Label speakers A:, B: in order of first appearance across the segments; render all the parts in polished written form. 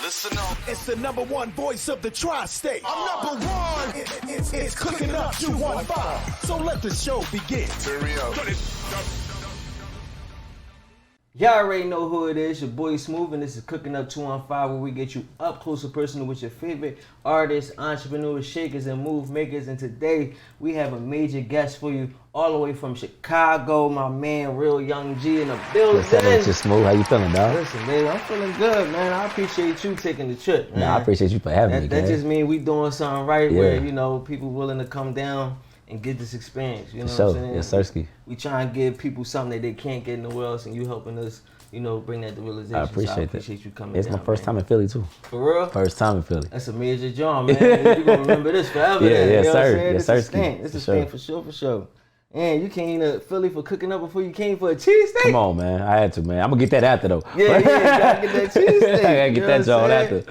A: Listen up.
B: It's the #1 voice of the tri-state. I'm #1. It's Cooking Up 215. So let the show begin.
A: Turn me up.
C: Y'all already know who it is, your boy Smooth, and this is Cooking Up 215, where we get you up close and personal with your favorite artists, entrepreneurs, shakers, and move makers. And today, we have a major guest for you, all the way from Chicago, my man, Real YNG in the building.
D: What's up with you, Smooth? How you feeling, dog?
C: Listen, baby, I'm feeling good, man. I appreciate you taking the trip, man.
D: Nah, I appreciate you for having me,
C: That just means we doing something right,
D: Yeah.
C: where, you know, people willing to come down and get this experience, you know what I'm saying?
D: Yes, sirski.
C: We try and give people something that they can't get nowhere else, and you helping us, you know, bring that to realization.
D: I appreciate
C: that. You coming
D: It's
C: down,
D: my first
C: man.
D: time in Philly, too.
C: For real?
D: First time in Philly.
C: That's a major job, man. You're going to remember this forever.
D: Yeah,
C: then,
D: yes,
C: you know
D: sir.
C: what I'm saying?
D: Yes,
C: It's a
D: sirski.
C: stamp. It's a
D: For sure.
C: stamp for sure. And you came to Philly for Cooking Up before you came for a cheesesteak?
D: Come on, man. I had to, man. I'm going to get that after, though.
C: Yeah, you gotta get that cheesesteak.
D: I gotta get that joint after.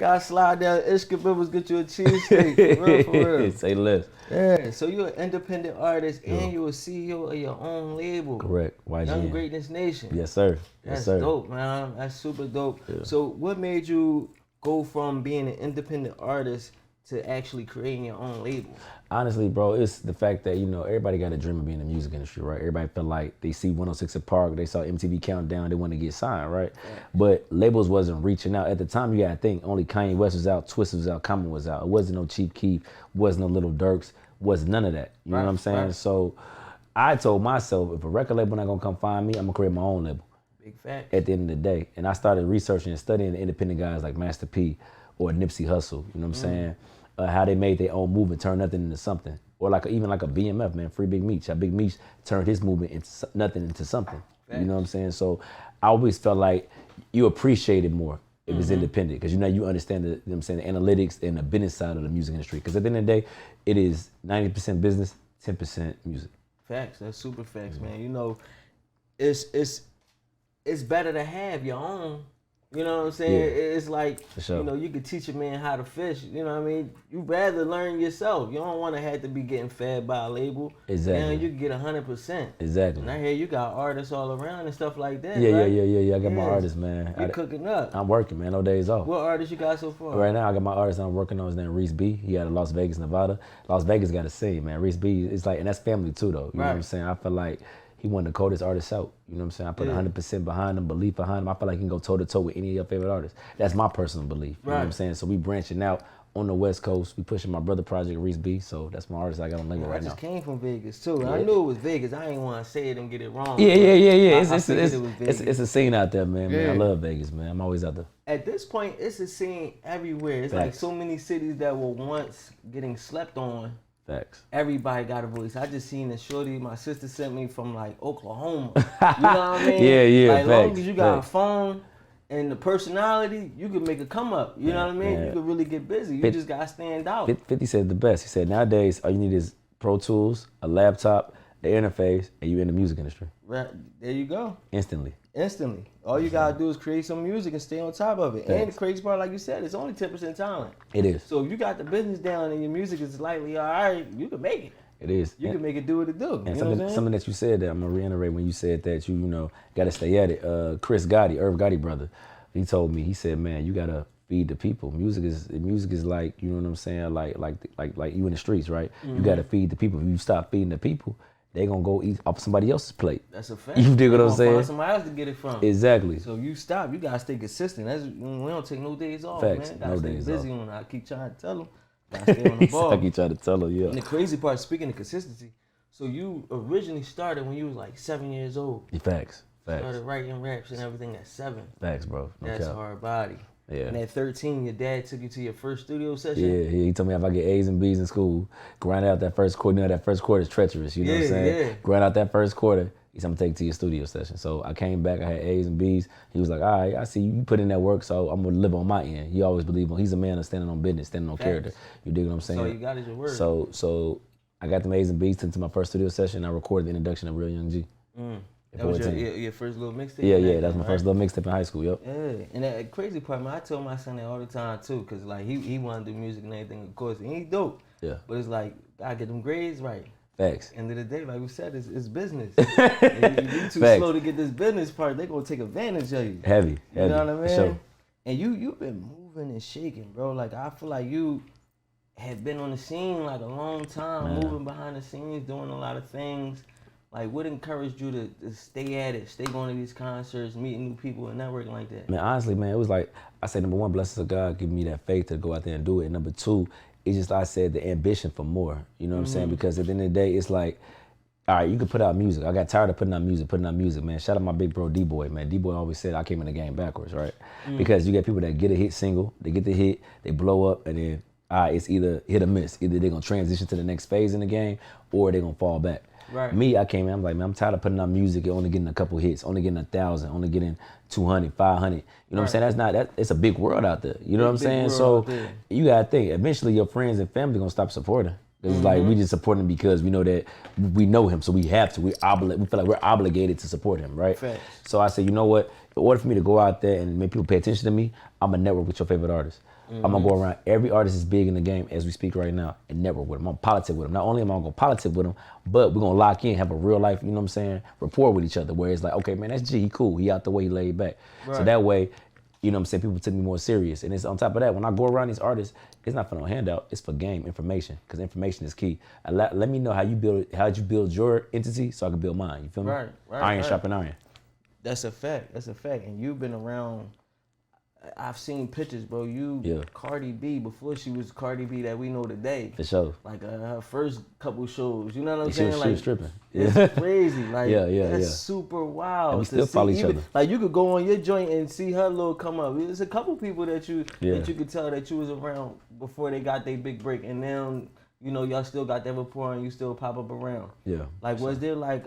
C: Gotta slide down Ishka Rivers, get you a cheesesteak. For real.
D: Say less.
C: Yeah, so you're an independent artist and you're a CEO of your own label.
D: Correct. YNG.
C: Young Greatness Nation.
D: Yes, sir.
C: That's
D: Yes, sir.
C: dope, man. That's super dope.
D: Yeah.
C: So what made you go from being an independent artist to actually creating your own label?
D: Honestly, bro, it's the fact that, you know, everybody got a dream of being in the music industry, right? Everybody felt like they see 106 at Park, they saw MTV Countdown, they want to get signed, right? But labels wasn't reaching out. At the time, you got to think, only Kanye West was out, Twist was out, Common was out. It wasn't no Chief Keef, wasn't no Little Durks, wasn't none of that. You know what I'm saying?
C: Right.
D: So I told myself, if a record label not going to come find me, I'm going to create my own label.
C: Big fact.
D: At the end of the day. And I started researching and studying the independent guys like Master P or Nipsey Hussle, you know what I'm saying? How they made their own movement, turn nothing into something. Or even like a BMF, man, Free Big Meech. How Big Meech turned his movement into nothing into something.
C: Facts.
D: You know what I'm saying? So I always felt like you appreciate it more if it's independent. Because you understand the, you know what I'm saying, the analytics and the business side of the music industry. Because at the end of the day, it is 90% business, 10% music.
C: Facts. That's super facts, man. You know, it's better to have your own. You know what I'm saying?
D: Yeah.
C: It's like,
D: For sure.
C: you know, you could teach a man how to fish. You know what I mean? You rather learn yourself. You don't want to have to be getting fed by a label.
D: Exactly.
C: Now you can get 100%.
D: Exactly.
C: And I hear you got artists all around and stuff like that.
D: Yeah,
C: right?
D: yeah. I got my
C: Yeah.
D: artists, man.
C: You cooking up.
D: I'm working, man. No days off.
C: What artists you got so far?
D: Right now, I got my artist I'm working on. His name Reese B. He out of Las Vegas, Nevada. Las Vegas got a scene, man. Reese B, it's like, and that's family too, though. You know what I'm saying? I feel like he one of the coldest artists out. You know what I'm saying? I put 100% behind him, belief behind him. I feel like he can go toe to toe with any of your favorite artists. That's my personal belief. You know what I'm saying? So we branching out on the West Coast. We pushing my brother project, Reese B. So that's my artist I got on label right
C: I
D: now.
C: just came from Vegas too. I knew it was Vegas. I ain't want to say it and get it wrong.
D: Yeah.
C: I figured it was Vegas.
D: It's a scene out there, man.
C: Yeah.
D: I love Vegas, man. I'm always out there.
C: At this point, it's a scene everywhere. It's like
D: Facts.
C: so many cities that were once getting slept on.
D: Facts.
C: Everybody got a voice. I just seen a shorty my sister sent me from like Oklahoma. You know what I mean?
D: Yeah,
C: Like long
D: facts,
C: as you got
D: facts.
C: a phone and the personality, you can make a come up. You know what I mean?
D: yeah.
C: You can really get busy. You just gotta stand out.
D: 50 said the best. He said nowadays all you need is Pro Tools, a laptop, the interface, and you in the music industry
C: Right. There you go.
D: instantly.
C: Instantly. All you gotta do is create some music and stay on top of it. And
D: Thanks.
C: the crazy part, like you said, it's only 10% talent.
D: It is.
C: So if you got the business down and your music is slightly all right, you can make it.
D: It is.
C: You can make it do what it do.
D: And
C: you know what I'm saying?
D: something that you said that I'm gonna reiterate when you said that you know gotta stay at it. Chris Gotti, Irv Gotti brother, he told me, he said, man, you gotta feed the people. Music is like, you know what I'm saying, like you in the streets, right? You gotta feed the people. If you stop feeding the people, they gonna go eat off somebody else's plate.
C: That's a fact.
D: You dig what
C: They
D: I'm
C: gonna
D: saying?
C: Find somebody else to get it from.
D: Exactly.
C: So you stop. You gotta stay consistent. That's we don't take no days off,
D: Facts.
C: man. Gotta
D: No
C: stay
D: days
C: busy
D: off.
C: when I keep trying to tell them. Gotta stay on the ball.
D: I keep trying to tell her, yeah.
C: And the crazy part, speaking of consistency, so you originally started when you was like 7 years old.
D: Facts.
C: Started writing raps and everything at 7.
D: Facts, bro. No
C: That's
D: cap.
C: hard body.
D: Yeah.
C: And at 13, your dad took you to your first studio session.
D: Yeah, he told me if I get A's and B's in school, grind out that first quarter. You know, that first quarter is treacherous. You know what I'm saying?
C: Yeah.
D: Grind out that first quarter. He said, I'm gonna take it to your studio session. So I came back, I had A's and B's. He was like, all right, I see you put in that work, so I'm gonna live on my end. He always believed he's a man of standing on business, standing on character. You dig what I'm saying?
C: So you got is your word.
D: So I got them A's and B's to my first studio session. I recorded the introduction of Real YNG.
C: That was your first little mixtape?
D: Yeah, that's my first little mixtape in high school, yep.
C: Yeah, and that crazy part, man, I tell my son that all the time too, cause like he wanna do music and everything, of course, and he's dope.
D: Yeah.
C: But it's like, gotta get them grades right.
D: Facts.
C: End of the day, like we said, it's business. And if you too
D: Facts.
C: slow to get this business part, they gonna take advantage of you.
D: Heavy.
C: You know what I mean?
D: for sure.
C: And you've been moving moving and shaking, bro. Like I feel like you have been on the scene like a long time, moving behind the scenes, doing a lot of things. Like, what encouraged you to stay at it, stay going to these concerts, meeting new people, and networking like that?
D: Man, honestly, man, it was like, I say, number one, blessings of God, giving me that faith to go out there and do it. And number two, it's just, like I said, the ambition for more. You know what I'm saying? Because at the end of the day, it's like, all right, you can put out music. I got tired of putting out music, man. Shout out my big bro, D-Boy, man. D-Boy always said I came in the game backwards, right? Because you get people that get a hit single, they get the hit, they blow up, and then, all right, it's either hit or miss. Either they're going to transition to the next phase in the game, or they're going to fall back.
C: Right.
D: Me, I came in, I'm like, man, I'm tired of putting out music and only getting a couple hits, only getting 1,000, only getting 200, 500. You know what I'm saying? It's a big world out there. You know what I'm saying? So you got to think, eventually your friends and family going to stop supporting. It's like, we just support him because we know that we know him, so we have to. We feel like we're obligated to support him, right?
C: Facts.
D: So I said, you know what? In order for me to go out there and make people pay attention to me, I'm going to network with your favorite artists. I'm going to go around every artist is big in the game as we speak right now and network with them. I'm going to politic with them. Not only am I going to politic with them, but we're going to lock in, have a real life, you know what I'm saying, rapport with each other where it's like, okay, man, that's G, he cool. He out the way, he laid back. Right. So that way, you know what I'm saying, people take me more serious. And it's on top of that, when I go around these artists, it's not for no handout, it's for game, information, because information is key. Let me know how you build your entity so I can build mine, you feel me?
C: Right.
D: Iron sharpen iron.
C: That's a fact, and you've been around, I've seen pictures, bro. Cardi B, before she was Cardi B that we know today.
D: For sure.
C: Like her first couple shows, you know what I'm saying?
D: She was stripping.
C: It's crazy. Like, that's
D: yeah.
C: super wild.
D: And we still follow each other.
C: Like, you could go on your joint and see her little come up. There's a couple people that you could tell that you was around before they got their big break. And then, you know, y'all still got that rapport and you still pop up around.
D: Yeah.
C: Like, was there like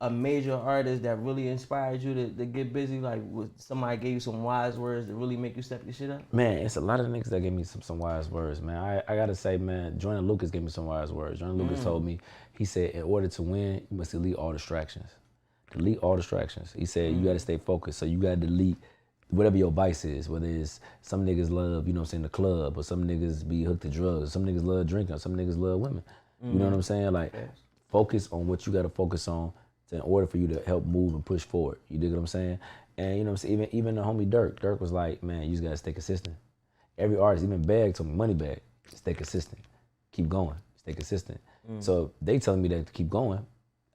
C: a major artist that really inspired you to get busy? Like, somebody gave you some wise words that really make you step your shit up?
D: Man, it's a lot of niggas that gave me some wise words, man. I gotta say, man, Jordan Lucas gave me some wise words. Jordan Lucas told me, he said, in order to win, you must delete all distractions. Delete all distractions. He said, you gotta stay focused. So you gotta delete whatever your vice is, whether it's some niggas love, you know what I'm saying, the club, or some niggas be hooked to drugs, some niggas love drinking, some niggas love women. You know what I'm saying? Like, focus on what you gotta focus on in order for you to help move and push forward. You dig what I'm saying? And you know what I'm saying? Even the homie Dirk was like, man, you just gotta stay consistent. Every artist, even Bag told me, Moneybag, stay consistent. Keep going, stay consistent. So they telling me that to keep going,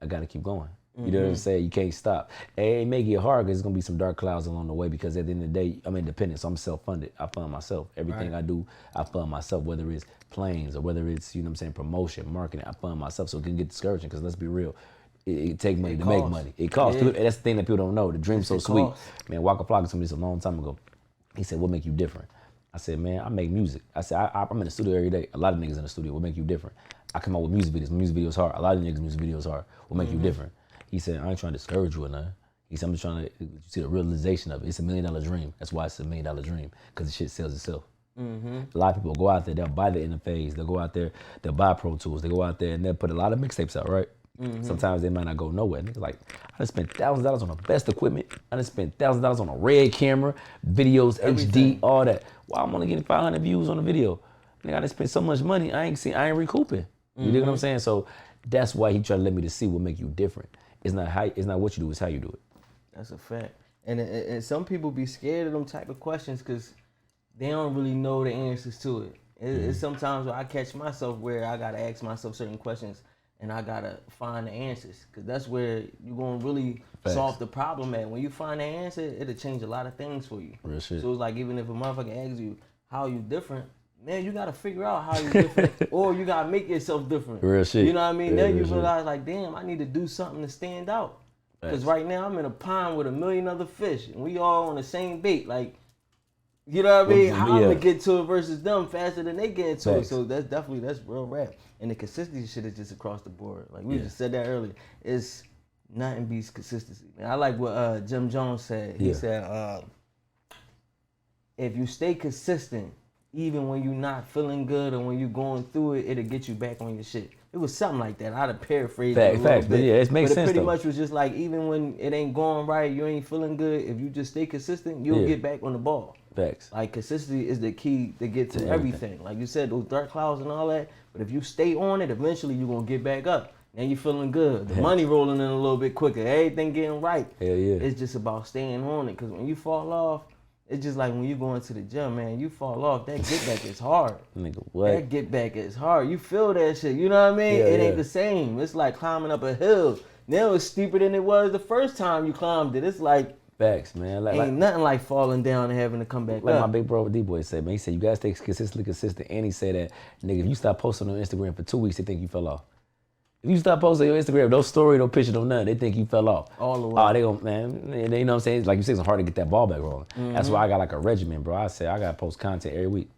D: I gotta keep going. You know what I'm saying? You can't stop. And it may get hard because there's gonna be some dark clouds along the way, because at the end of the day, I'm independent, so I'm self-funded. I fund myself. Everything I do, I fund myself, whether it's planes or whether it's, you know what I'm saying, promotion, marketing, I fund myself. So it can get discouraging, because let's be real, it take money to make money. It costs. Yeah. That's the thing that people don't know. The dream's so sweet. Man, Waka Flocka told me this a long time ago. He said, what make you different? I said, man, I make music. I said, I'm in the studio every day. A lot of niggas in the studio. What make you different? I come out with music videos. My music videos hard. A lot of niggas' music videos hard. What make you different? He said, I ain't trying to discourage you or nothing. He said, I'm just trying to see the realization of it. It's $1 million dream. That's why it's $1 million dream, because the shit sells itself. A lot of people go out there, they'll buy the interface, they'll go out there, they'll buy Pro Tools, they go out there and they'll put a lot of mixtapes out, right? Sometimes they might not go nowhere. Niggas like, I done spent $1,000 on the best equipment. I done spent $1,000 on a red camera, videos, HD, all that. Why I'm only getting 500 views on the video? Nigga, I done spent so much money, I ain't recouping. You dig what I'm saying? So that's why he tried to let me to see what make you different. It's not what you do, it's how you do it.
C: That's a fact. And some people be scared of them type of questions because they don't really know the answers to it. It's sometimes where I catch myself where I gotta ask myself certain questions and I gotta find the answers, because that's where you're gonna really solve the problem at. When you find the answer, it'll change a lot of things for you.
D: Real shit.
C: So it's like, even if a motherfucker asks you how you different, man, you gotta figure out how you different, or you gotta make yourself different.
D: Real shit.
C: You know what I mean?
D: Yeah,
C: then you realize, like, damn, I need to do something to stand out. Because right now I'm in a pond with 1 million other fish, and we all on the same bait. Like, you know what I mean? How I'm gonna get to it versus them faster than they get to it. So that's real rap. And the consistency shit is just across the board. Like we just said that earlier. It's nothing beats consistency. Man, I like what Jim Jones said. He said, if you stay consistent, even when you're not feeling good or when you're going through it, it'll get you back on your shit. It was something like that. I'd have paraphrased it a little bit.
D: But yeah, it makes sense.
C: But it pretty much was just like, even when it ain't going right, you ain't feeling good, if you just stay consistent, you'll get back on the ball.
D: Facts.
C: Like, consistency is the key to get to everything. Like you said, those dark clouds and all that, but if you stay on it, eventually you're going to get back up. And you feeling good. The money rolling in a little bit quicker. Everything getting right.
D: Hell yeah.
C: It's just about staying on it, because when you fall off, It's just like when you go into the gym, man, you fall off, that get back is hard.
D: Nigga, what?
C: That get back is hard. You feel that shit, you know what I mean?
D: Yeah,
C: it ain't the same. It's like climbing up a hill. Now it's steeper than it was the first time you climbed it. It's like,
D: facts, man.
C: ain't nothing like falling down and having to come back
D: like
C: up.
D: my big bro D-Boy said, man, he said, you gotta stay consistently consistent. And he said that, nigga, if you stop posting on Instagram for 2 weeks, they think you fell off. If you stop posting on your Instagram, no story, no picture, no nothing, they think you fell off.
C: All the way.
D: Oh, they gon', man, they, you know what I'm saying? Like you said, it's hard to get that ball back rolling. That's why I got like a regimen, bro. I say I gotta post content every week.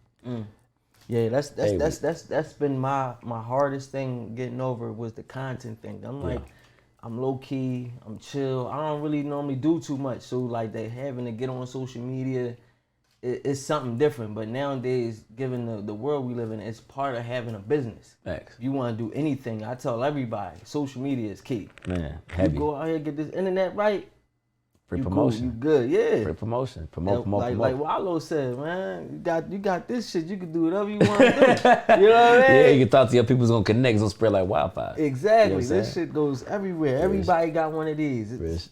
C: Yeah, that's been my hardest thing getting over was the content thing. I'm like, I'm low key, I'm chill. I don't really normally do too much. So like they having to get on social media, it's something different. But nowadays, given the world we live in, it's part of having a business.
D: Facts.
C: If you want to do anything, I tell everybody, social media is key.
D: Man, heavy.
C: You go out here, get this internet right,
D: Free
C: you
D: promotion.
C: cool, you good, yeah.
D: Free promotion. Promote.
C: Like Wallow said, man, you got this shit, you can do whatever you want to do. You know what I mean?
D: Yeah, you can talk to your people, it's gonna connect, it's gonna spread like wildfire.
C: Exactly.
D: You know
C: This shit goes everywhere. Everybody got one of these.
D: Rich.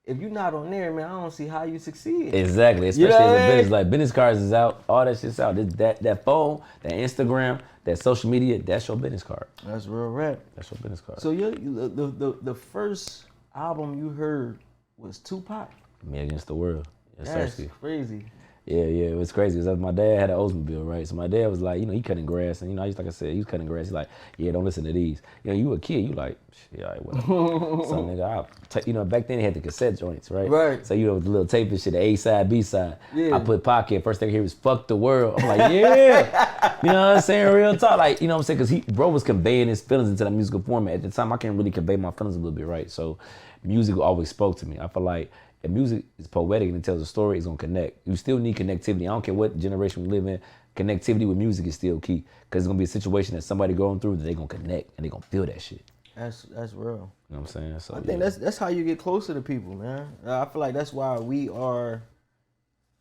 C: If you're not on there, man, I don't see how you succeed.
D: Exactly, especially
C: You know
D: as
C: what
D: a
C: I mean?
D: business. Like business cards is out, all that shit's out. That phone, that Instagram, that social media, that's your business card.
C: That's real rap.
D: That's your business card.
C: So the first album you heard was Tupac?
D: Me Against the World.
C: That's crazy.
D: Yeah, it was crazy. Because my dad had an Oldsmobile, right? So my dad was like, he cutting grass. And, like I said, he was cutting grass. He's like, yeah, don't listen to these. You a kid, you like, shit, all right, whatever. So, nigga, back then they had the cassette joints, right?
C: Right.
D: So, the little tape and shit, the A side, B side.
C: Yeah.
D: I put Pocket, first thing I hear was fuck the world. I'm like, yeah. You know what I'm saying? Real talk. Like, you know what I'm saying? Because bro was conveying his feelings into that musical format. At the time, I can't really convey my feelings a little bit, right? So, music always spoke to me. I feel like, if music is poetic and it tells a story, it's gonna connect. You still need connectivity. I don't care what generation we live in, connectivity with music is still key. Cause it's gonna be a situation that somebody going through that they gonna connect and they gonna feel that shit.
C: That's real.
D: You know what I'm saying? So
C: I think that's how you get closer to people, man. I feel like that's why we are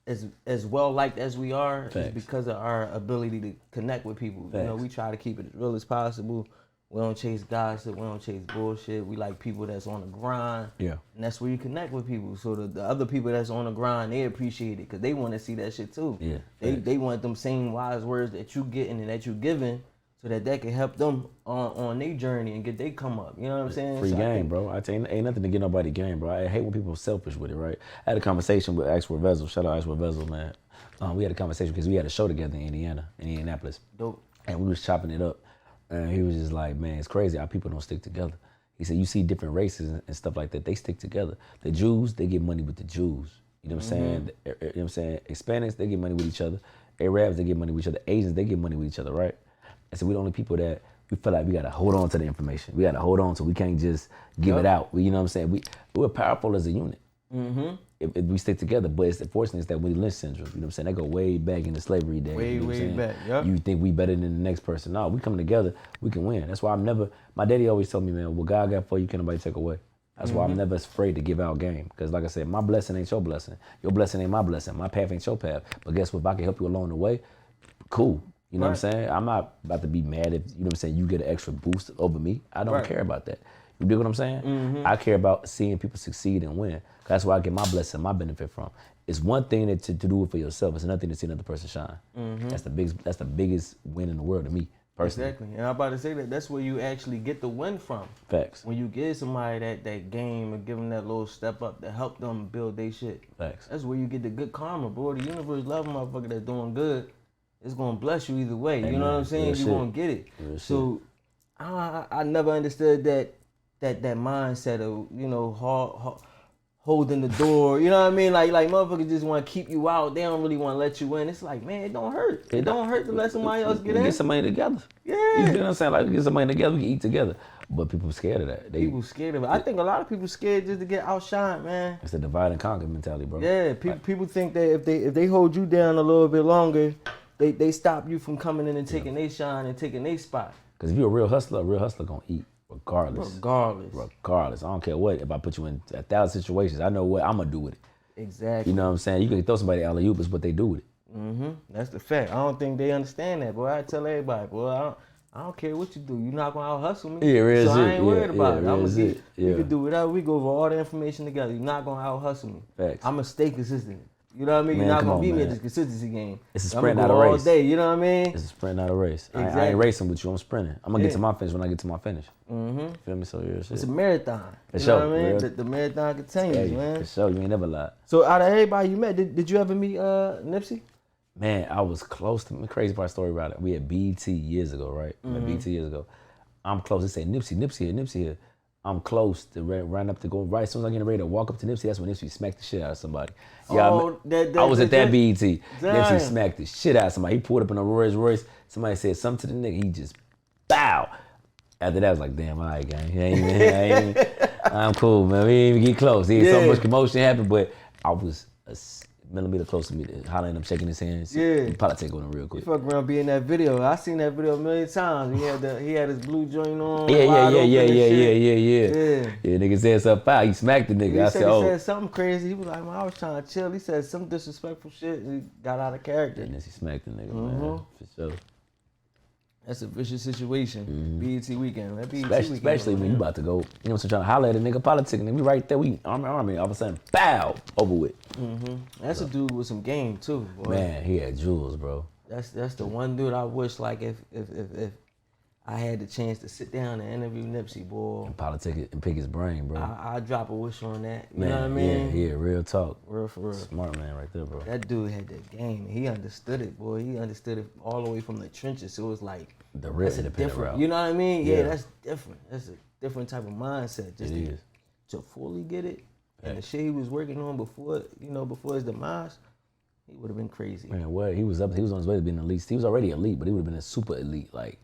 C: as well liked as we are, is because of our ability to connect with people.
D: Facts.
C: We try to keep it as real as possible. We don't chase gossip. We don't chase bullshit. We like people that's on the grind.
D: Yeah.
C: And that's where you connect with people. So the other people that's on the grind, they appreciate it because they want to see that shit too.
D: Yeah.
C: They want them same wise words that you getting and that you giving so that can help them on their journey and get they come up. You know what I'm saying?
D: Free game, bro. I tell you, ain't nothing to get nobody game, bro. I hate when people are selfish with it, right? I had a conversation with Axel Vezel. Shout out Axel Vezel, man. We had a conversation because we had a show together in Indianapolis.
C: Dope.
D: And we was chopping it up. And he was just like, man, it's crazy how people don't stick together. He said, you see different races and stuff like that, they stick together. The Jews, they get money with the Jews. You know what I'm saying? You know what I'm saying? Hispanics, they get money with each other. Arabs, they get money with each other. Asians, they get money with each other, right? And so we're the only people that we feel like we gotta hold on to the information. We gotta hold on to it. We can't just give it out. You know what I'm saying? We're powerful as a unit. If we stick together, but it's unfortunate, it's that Willie Lynch syndrome. You know what I'm saying? That go way back into slavery days.
C: Way,
D: you know what I'm
C: way
D: saying?
C: back, yep.
D: You think we better than the next person. No, we come together, we can win. That's why my daddy always told me, man, what God got for you, can't nobody take away. That's why I'm never afraid to give out game. Because like I said, my blessing ain't your blessing. Your blessing ain't my blessing. My path ain't your path. But guess what? If I can help you along the way, cool. You know what I'm saying? I'm not about to be mad if, you know what I'm saying, you get an extra boost over me. I don't care about that. You dig what I'm saying? I care about seeing people succeed and win. That's where I get my blessing, my benefit from. It's one thing to do it for yourself. It's another thing to see another person shine. That's the biggest win in the world to me, personally.
C: Exactly. And I'm about to say that's where you actually get the win from.
D: Facts.
C: When you give somebody that game and give them that little step up to help them build their shit.
D: Facts.
C: That's where you get the good karma, bro. The universe love a motherfucker that's doing good. It's gonna bless you either way. You know what I'm saying? You're gonna get it. So I never understood that mindset of, holding the door. You know what I mean? Like motherfuckers just want to keep you out. They don't really want to let you in. It's like, man, it don't hurt. It don't hurt to let somebody else get in.
D: Get somebody together.
C: Yeah.
D: You know what I'm saying? Like, we get somebody together, we can eat together. But people scared of that.
C: People scared of it. I think a lot of people scared just to get outshined, man.
D: It's a divide and conquer mentality, bro.
C: Yeah, people think that if they hold you down a little bit longer, they stop you from coming in and taking their shine and taking their spot.
D: Because if you're a real hustler gonna eat. Regardless. I don't care what. If I put you in 1,000 situations, I know what I'm gonna do with it.
C: Exactly.
D: You know what I'm saying? You can throw somebody alley-oop, it's what they do with it.
C: That's the fact. I don't think they understand that, boy. I tell everybody, boy, I don't care what you do. You're not gonna out hustle me.
D: Yeah, real
C: so
D: shit.
C: I ain't worried about it.
D: Yeah,
C: I'm gonna
D: get.
C: We can do whatever. We go over all the information together. You're not gonna out hustle me.
D: Facts.
C: I'm gonna stay consistent. You know what I mean?
D: Man,
C: You're not
D: come
C: gonna
D: on,
C: beat me at
D: man.
C: this consistency game.
D: It's a
C: I'm
D: sprint,
C: gonna
D: not
C: go
D: a
C: all
D: race.
C: day. You know what I mean?
D: It's a sprint, not a race.
C: Exactly.
D: I ain't racing with you. I'm sprinting. I'm gonna get to
C: Yeah.
D: my finish when I get to my finish.
C: Mm-hmm.
D: Feel me? So yeah, shit.
C: It's a marathon.
D: For
C: You
D: sure,
C: know what I mean?
D: real.
C: The marathon continues,
D: Hey,
C: man.
D: for sure. You ain't never lied.
C: So out of everybody you met, did you ever meet Nipsey?
D: Man, I was close to the crazy part story about it. We had BT years ago, right? Met BT years ago. I'm close. They say Nipsey here. I'm close to run up to go right. As soon as I get ready to walk up to Nipsey, that's when Nipsey smacked the shit out of somebody. Yeah, I was at that BET. Nipsey smacked the shit out of somebody. He pulled up in a Rolls Royce. Somebody said something to the nigga. He just bow. After that, I was like, damn, all right, gang. I'm cool, man. We didn't even get close. So much commotion happened, but I was a millimeter close to me, hollering him, shaking his hands.
C: Yeah.
D: Politic on him real quick.
C: You fuck around being in that video. I seen that video a million times. He had his blue joint on.
D: Yeah.
C: Yeah,
D: Nigga said something foul. He smacked the nigga.
C: He
D: I
C: said,
D: said,
C: he said something crazy. He was like, man, I was trying to chill. He said some disrespectful shit. And he got out of character.
D: And then he smacked the nigga, man. For sure.
C: That's a vicious situation. BET weekend. That BET
D: Especially
C: weekend,
D: when you about to go, you know, so trying to holler at a nigga politic, and we right there, we army, all of a sudden, bow, over with.
C: That's a dude with some game too, boy.
D: Man, he had jewels, bro.
C: That's the one dude I wish, like, if I had the chance to sit down and interview Nipsey, boy.
D: And politic and pick his brain, bro.
C: I drop a wish on that. You
D: Man,
C: know what I mean?
D: Yeah, real talk.
C: Real for real.
D: Smart man right there, bro.
C: That dude had that game. He understood it, boy. He understood it all the way from the trenches. So it was like
D: The real
C: that's a
D: independent
C: different.
D: route.
C: You know what I mean? Yeah,
D: Yeah.
C: that's different. That's a different type of mindset. Just
D: It is.
C: to fully get it. And the shit he was working on before his demise, he would have been crazy.
D: Man, what? He was on his way to being elite. He was already elite, but he would have been a super elite, like.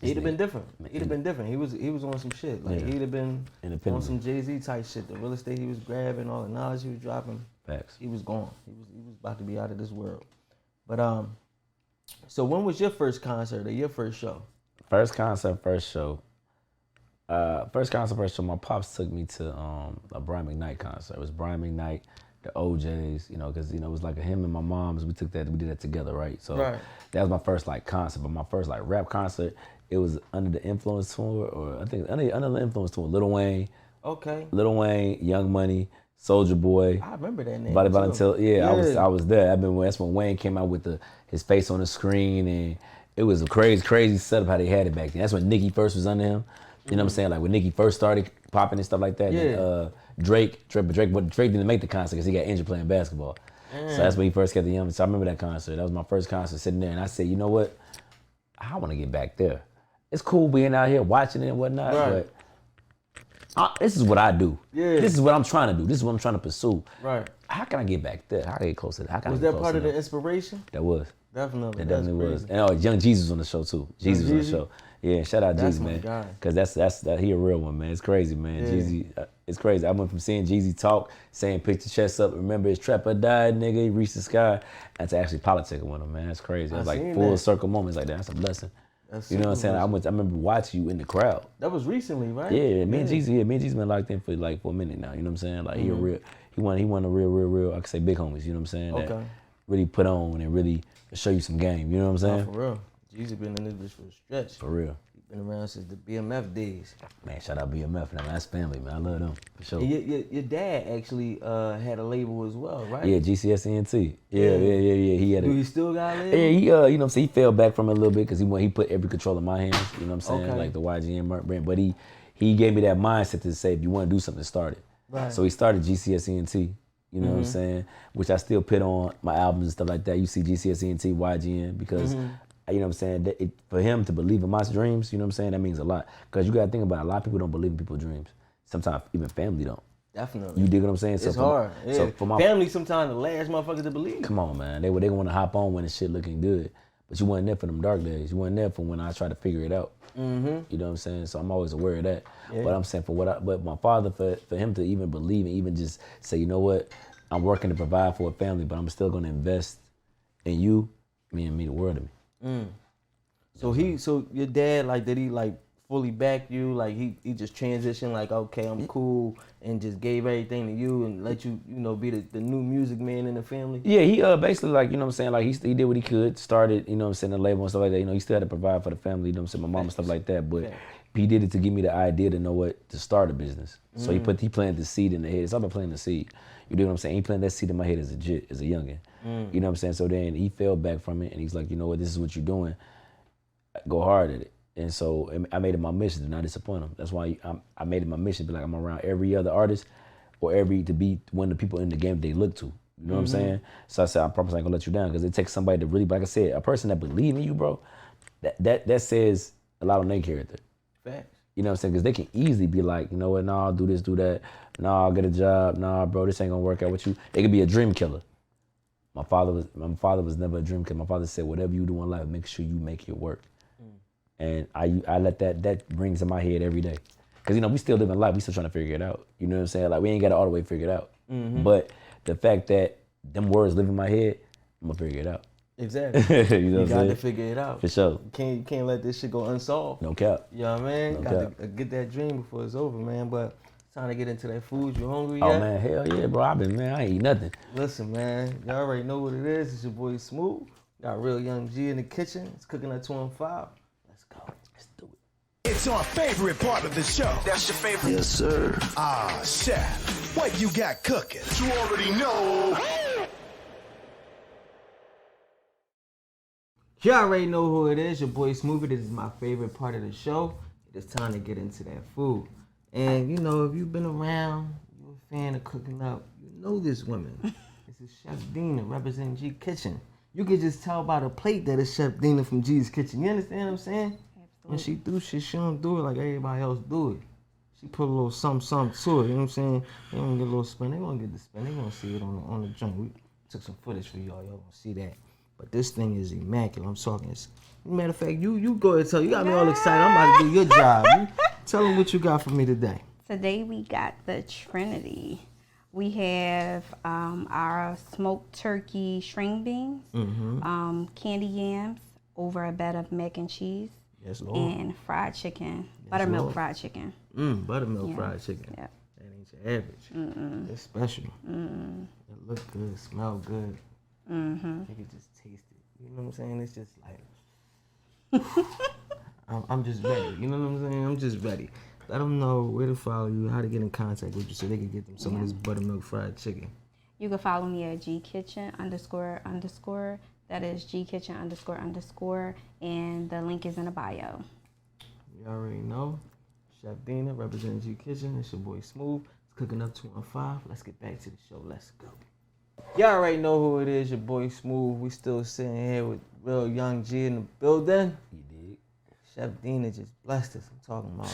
C: He'd have been different. He'd have been different. He was on some shit. Like
D: Yeah.
C: he'd have been on
D: Independent.
C: some Jay-Z type shit. The real estate he was grabbing, all the knowledge he was dropping.
D: Facts.
C: He was gone. He was about to be out of this world. But so when was your first concert or your first show?
D: First concert, first show. My pops took me to a Brian McKnight concert. It was Brian McKnight, the OJs, you know, because you know it was like him and my mom's. We did that together, right? So that was my first like concert. But my first like rap concert, it was under the influence tour, or I think under the influence tour. Lil Wayne, Young Money, Soulja Boy.
C: I remember that name.
D: Body Valentine. Yeah, I was there. That's when Wayne came out with his face on the screen, and it was a crazy setup how they had it back then. That's when Nicki first was under him. You know what I'm saying? Like when Nicki first started popping and stuff like that.
C: Yeah.
D: Then, Drake didn't make the concert because he got injured playing basketball. So that's when he first got the young. So I remember that concert. That was my first concert sitting there, and I said, you know what? I want to get back there. It's cool being out here watching it and whatnot, but this is what I do.
C: Yeah.
D: This is what I'm trying to do. This is what I'm trying to pursue.
C: Right.
D: How can I get back there? How can I get closer? How can
C: Was
D: I get
C: that part
D: closer
C: of the
D: now?
C: inspiration?
D: That was.
C: Definitely.
D: It definitely was. And Young Jesus on the show too. Jesus was on the show. Yeah, shout out
C: That's
D: Jeezy,
C: my
D: man.
C: guy.
D: Cause that's he a real one, man. It's crazy, man.
C: Yeah.
D: Jeezy, it's crazy. I went from seeing Jeezy talk, saying pick your chest up, remember his trapper died, nigga, he reached the sky, and to actually politicking with him, man. That's crazy. It was like full circle moments like that. That's a blessing. You know what I'm saying? I remember watching you in the crowd.
C: That was recently, right?
D: Yeah, me and Jeezy been locked in for a minute now. You know what I'm saying? Like he one a real. I could say big homies. You know what I'm saying?
C: Okay.
D: That really put on and really show you some game. You know what I'm saying?
C: For real. Jeezy been in this bitch for a stretch.
D: For real.
C: He been around since the BMF days.
D: Man, shout out BMF, man. That's family, man. I love them for sure.
C: And your dad actually had a label as well, right?
D: Yeah, GCSENT. Yeah. He had
C: Do he still got a label?
D: Yeah, he you know what I'm saying, he fell back from it a little bit because he put every control in my hands. You know what I'm saying?
C: Okay.
D: Like the YNG brand. But he gave me that mindset to say, if you want to do something, start it.
C: Right.
D: So he started GCSENT. You know what I'm saying? Which I still put on my albums and stuff like that. You see GCSENT, YGN, because you know what I'm saying? For him to believe in my dreams, you know what I'm saying? That means a lot. Because you got to think about it, a lot of people don't believe in people's dreams. Sometimes even family don't.
C: Definitely.
D: You dig what I'm saying?
C: It's hard.
D: So for my
C: family sometimes the last motherfucker to believe.
D: Come on, man. They want to hop on when the shit looking good. But you weren't there for them dark days. You weren't there for when I tried to figure it out. You know what I'm saying? So I'm always aware of that. Yeah. But I'm saying but my father, for him to even believe and even just say, you know what? I'm working to provide for a family, but I'm still going to invest in you, mean the world to me.
C: So your dad, like, did he like fully backed you? Like he just transitioned like, okay, I'm cool, and just gave everything to you and let you, be the new music man in the family?
D: Yeah, he basically like, you know what I'm saying, like he did what he could, started, you know what I'm saying, the label and stuff like that. You know, he still had to provide for the family, you know what I'm saying, my mom and stuff like that. But he did it to give me the idea to know what to start a business. So he planted the seed in the head. It's all about planting the seed. You know what I'm saying? He planted that seed in my head as a youngin'. You know what I'm saying? So then he fell back from it and he's like, you know what, this is what you're doing. Go hard at it. And so I made it my mission to not disappoint him. That's why I made it my mission to be like, I'm around every other artist or to be one of the people in the game they look to. You know what I'm saying? So I said, I promise I ain't gonna let you down, because it takes somebody to really, like I said, a person that believe in you, bro, that says a lot on their character.
C: Facts.
D: You know what I'm saying? Because they can easily be like, you know what, nah, I'll do this, do that. Nah, I'll get a job. Nah, bro, this ain't gonna work out with you. They could be a dream killer. My father was never a dream killer. My father said, whatever you do in life, make sure you make it work. And I let that rings in my head every day. Because, we still living life. We still trying to figure it out. You know what I'm saying? Like, we ain't got it all the way figured out. But the fact that them words live in my head, I'm going to figure it out.
C: Exactly. You got to figure it out.
D: For sure.
C: You can't let this shit go unsolved.
D: No cap.
C: You know what I mean?
D: No
C: Got to get that dream before it's over, man. But it's time to get into that food. You hungry yet?
D: Oh, man, hell yeah, bro. I ain't eat nothing.
C: Listen, man. Y'all already know what it is. It's your boy Smooth. Got Real Young G in the kitchen. It's cooking at 2 and 5. Let's go. Let's do it.
B: It's our favorite part of the show.
A: That's your favorite?
B: Yes, sir. Ah, chef, what you got cooking?
A: You already know.
C: You already know who it is. Your boy Smoothie. This is my favorite part of the show. It's time to get into that food. And if you've been around, you're a fan of cooking up, you know this woman. This is Chef Dina representing G Kitchen. You can just tell by the plate that it's Chef Dina from G's Kitchen. You understand what I'm saying? Absolutely. When she do shit, she don't do it like everybody else do it. She put a little something to it. You know what I'm saying? They don't get a little spin. They gonna get the spin. They gonna see it on the joint. We took some footage for y'all. Y'all gonna see that. But this thing is immaculate. I'm talking. Matter of fact, you go ahead and tell. You got me all excited. I'm about to do your job. You tell them what you got for me today.
E: Today we got the Trinity. We have our smoked turkey string beans, candy yams over a bed of mac and cheese,
C: yes, Lord,
E: and fried chicken, buttermilk fried chicken.
C: Buttermilk fried chicken.
E: Yep.
C: That ain't your average. It's special. It look good, smell good. You can just taste it. You know what I'm saying? It's just like I'm just ready. You know what I'm saying? I'm just ready. Let them know where to follow you, how to get in contact with you, so they can get them some of this buttermilk fried chicken.
E: You can follow me at @GKitchen__. That is @GKitchen__, and the link is in the bio.
C: You already know. Chef Dina representing G Kitchen. It's your boy Smooth. It's cooking up 2 and 5. Let's get back to the show. Let's go. Y'all already know who it is. Your boy Smooth. We still sitting here with Real Young G in the building.
D: You dig?
C: Chef Dina just blessed us. I'm talking about.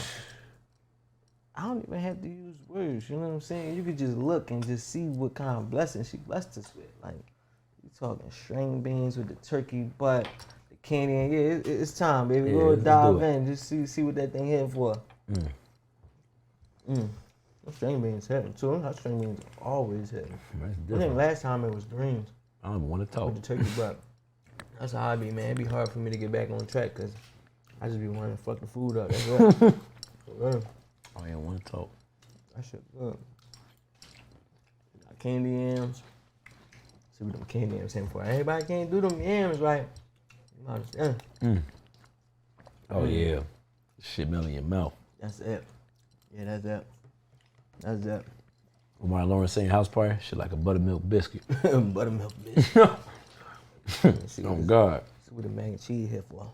C: I don't even have to use words, you know what I'm saying? You could just look and just see what kind of blessing she blessed us with. Like, you talking string beans with the turkey butt, the candy, and it's time, baby. Go dive in, just see what that thing here for. Those string beans hitting too. Those string beans always hitting. I think last time it was greens.
D: I don't even want to talk.
C: With the turkey butt. That's how I be, man. It'd be hard for me to get back on track because I just be wanting to fuck the food up. That's right.
D: I ain't want to talk.
C: That shit good. Got candy yams. See what them candy yams stand for. Everybody can't do them yams right. You understand?
D: Oh yeah. Shit melt in your mouth.
C: That's it. Yeah, that's it. That's it.
D: When Lauren saying house party, shit like a buttermilk biscuit.
C: Buttermilk biscuit.
D: Oh God.
C: See what the mac and cheese here for.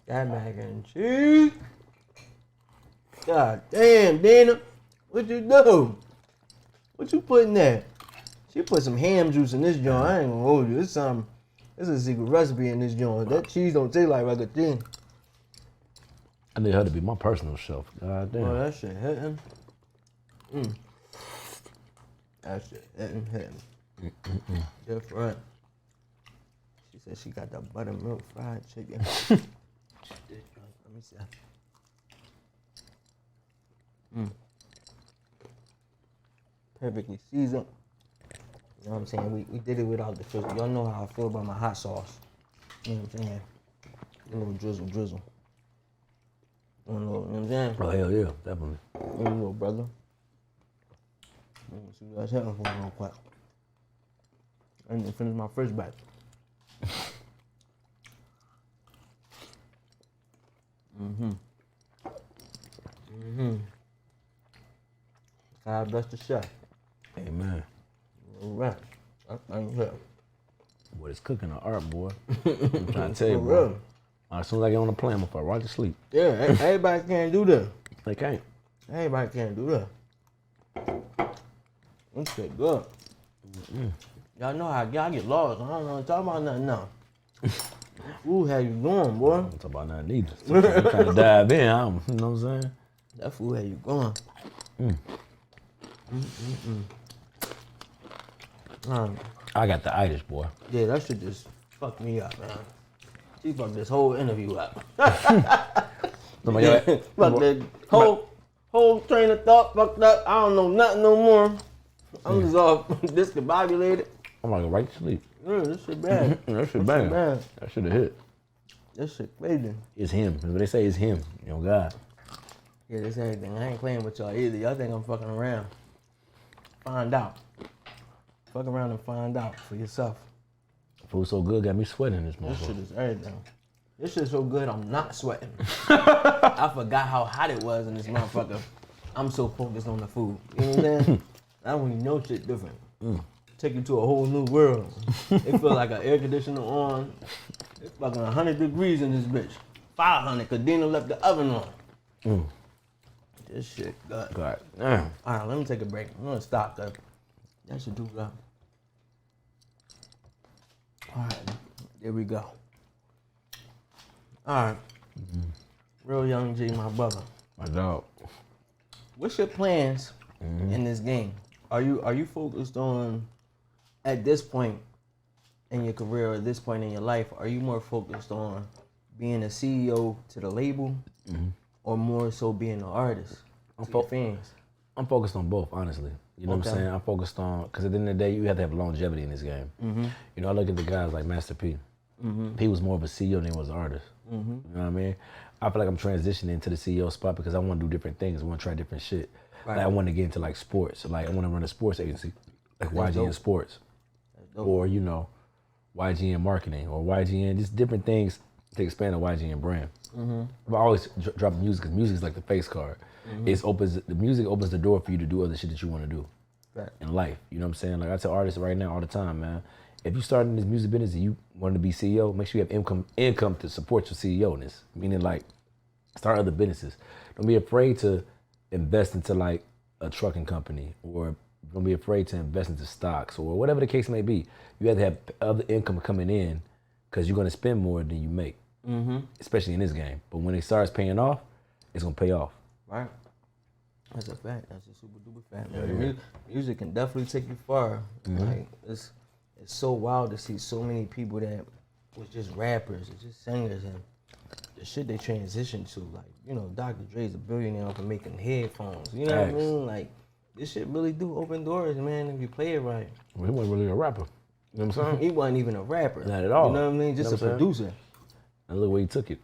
C: That mac and cheese. God damn, Dina. What you do? What you put in there? She put some ham juice in this joint. I ain't gonna hold you. It's a secret recipe in this joint. That cheese don't taste like regular thing.
D: I need her to be my personal chef. God damn.
C: Oh, that shit hitting. That shit hitting. Different. She said she got the buttermilk fried chicken. Let me see. Perfectly seasoned. You know what I'm saying? We did it without the filter. Y'all know how I feel about my hot sauce. You know what I'm saying? A little drizzle. You know what I'm saying?
D: Oh, hell yeah, definitely.
C: You know, brother. Let me see what that's happening for real quick. I didn't finish my first batch. God bless the chef.
D: Amen.
C: All right. Thank you.
D: Boy, it's cooking an art, boy. I'm trying to tell you, bro. As soon as I get on the plane, I'm gonna fall right to sleep.
C: Yeah, everybody can't do that.
D: They can't.
C: Everybody can't do that. This shit good. Y'all know how y'all get lost. I don't know talk about nothing now. Food had you going, boy.
D: I don't talk about nothing either. I'm trying to dive in. You know what I'm saying?
C: That food had you going.
D: I got the itis, boy.
C: Yeah, that shit just fucked me up, man. She fucked this whole interview up.
D: Somebody
C: Fuck that whole train of thought fucked up. I don't know nothing no more. I'm just all discombobulated.
D: I'm gonna go right to sleep.
C: Yeah, this shit bad.
D: That shit bad.
C: bad.
D: That should have hit.
C: This shit crazy.
D: It's him. That's what they say. It's him. You know, God.
C: Yeah, this everything. I ain't playing with y'all either. Y'all think I'm fucking around. Find out. Fuck around and find out for yourself.
D: Food so good, got me sweating this
C: This
D: motherfucker.
C: shit is everything. This shit so good, I'm not sweating. I forgot how hot it was in this motherfucker. I'm so focused on the food. You know what I'm saying? That's when you know shit different. Take you to a whole new world. It feel like an air conditioner on. It's fucking 100 degrees in this bitch. 500, cause Dina left the oven on. This shit good.
D: God damn.
C: All right, let me take a break. I'm gonna stop that. That should do that. All right, there we go. All right, Real YNG, my brother.
D: My dog.
C: What's your plans in this game? Are you focused on, at this point in your career, or at this point in your life, are you more focused on being a CEO to the label, or more so being an artist to your fans?
D: I'm focused on both, honestly. You know what I'm saying? I'm focused on, because at the end of the day, you have to have longevity in this game. You know, I look at the guys like Master P. He was more of a CEO than he was an artist. You know what I mean? I feel like I'm transitioning to the CEO spot because I want to do different things. I want to try different shit. Right. Like I want to get into like sports. Like I want to run a sports agency, like YGN Sports, or you know, YGN Marketing, or YGN, just different things to expand the YGN brand. I've always dropped music because music is like the face card. The music opens the door for you to do other shit that you want to do in life. You know what I'm saying? Like I tell artists right now all the time, man. If you start in this music business and you want to be CEO, make sure you have income to support your CEO-ness. Meaning like, start other businesses. Don't be afraid to invest into like a trucking company, or don't be afraid to invest into stocks, or whatever the case may be. You have to have other income coming in because you're going to spend more than you make, especially in this game. But when it starts paying off, it's going to pay off.
C: Right. That's a fact. That's a super duper fact. Man. Music can definitely take you far. Like it's so wild to see so many people that was just rappers and just singers, and the shit they transitioned to. Like, you know, Dr. Dre's a billionaire for making headphones. You know what I mean? Like, this shit really do open doors, man, if you play it right.
D: Well, he wasn't really a rapper. You know what I'm saying?
C: He wasn't even a rapper.
D: Not at all.
C: You know what I mean? Just a producer.
D: And look where he took it.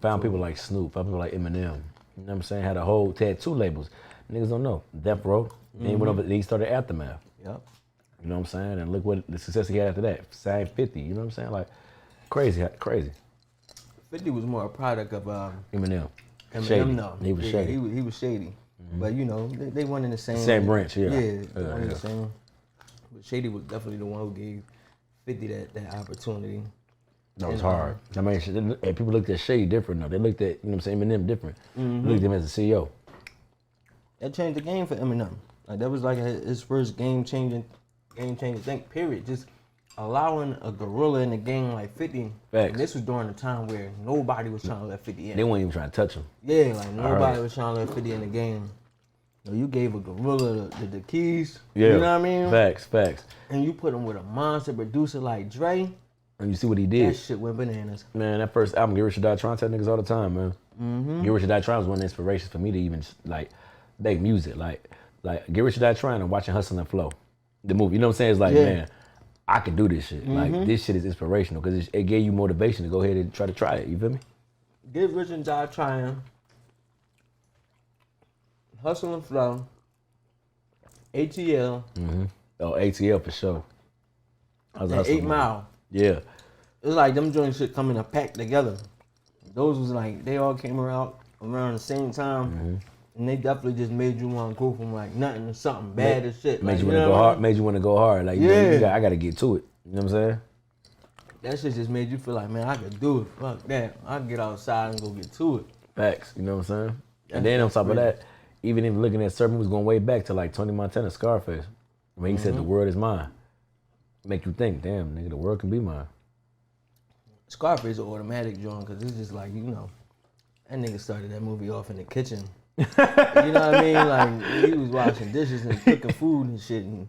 D: Found people like Snoop, found people like Eminem. You know what I'm saying? Had a whole tattoo labels. Niggas don't know. Death Row. Then he went over, then he started Aftermath.
C: Yep.
D: You know what I'm saying? And look what the success he had after that. Signed 50, you know what I'm saying? Like, crazy.
C: 50 was more a product of
D: Eminem.
C: Shady. No.
D: He was shady.
C: He was shady. But you know, they weren't in the same.
D: Same branch, yeah.
C: Yeah, they weren't in the same. But Shady was definitely the one who gave 50 that opportunity.
D: That was hard. I mean, and people looked at Shady different though. They looked at, you know what I'm saying, Eminem different. They looked at him as a CEO.
C: That changed the game for Eminem. Like that was like his first game changing thing, period. Just allowing a gorilla in the game like 50.
D: Facts.
C: And this was during the time where nobody was trying to let 50 in.
D: They weren't even trying to touch him.
C: Yeah, like nobody was trying to let 50 in the game. You gave a gorilla the keys.
D: Yeah.
C: You know what I mean?
D: Facts.
C: And you put him with a monster producer like Dre.
D: And you see what he did.
C: That shit went bananas.
D: Man, that first album, Get Rich or Die Trying, tell niggas all the time, man. Get Rich or Die Trying was one of the inspirations for me to even like make music. Like Get Rich or Die Trying and watching Hustle and Flow. The movie, you know what I'm saying? It's like, man, I can do this shit. Like this shit is inspirational because it gave you motivation to go ahead and try it. You feel me?
C: Get rich and die trying. Hustle and flow. ATL.
D: Oh, ATL for sure. I was
C: And 8 Mile.
D: Yeah.
C: It's like them joint shit come in a pack together. Those was like, they all came around the same time. And they definitely just made you want to go from like nothing to something bad as shit.
D: Made
C: Like,
D: you want to go hard. Made you want to go hard. Like,
C: yeah.
D: I got to get to it. You know what I'm saying?
C: That shit just made you feel like, man, I could do it. Fuck that. I can get outside and go get to it.
D: Facts. You know what I'm saying? And then on top of that, even looking at certain movies going way back to like Tony Montana, Scarface, when he said the world is mine, make you think, damn, nigga, the world can be mine.
C: Scarface is an automatic joint because it's just like, you know, that nigga started that movie off in the kitchen. You know what I mean? Like, he was washing dishes and cooking food and shit and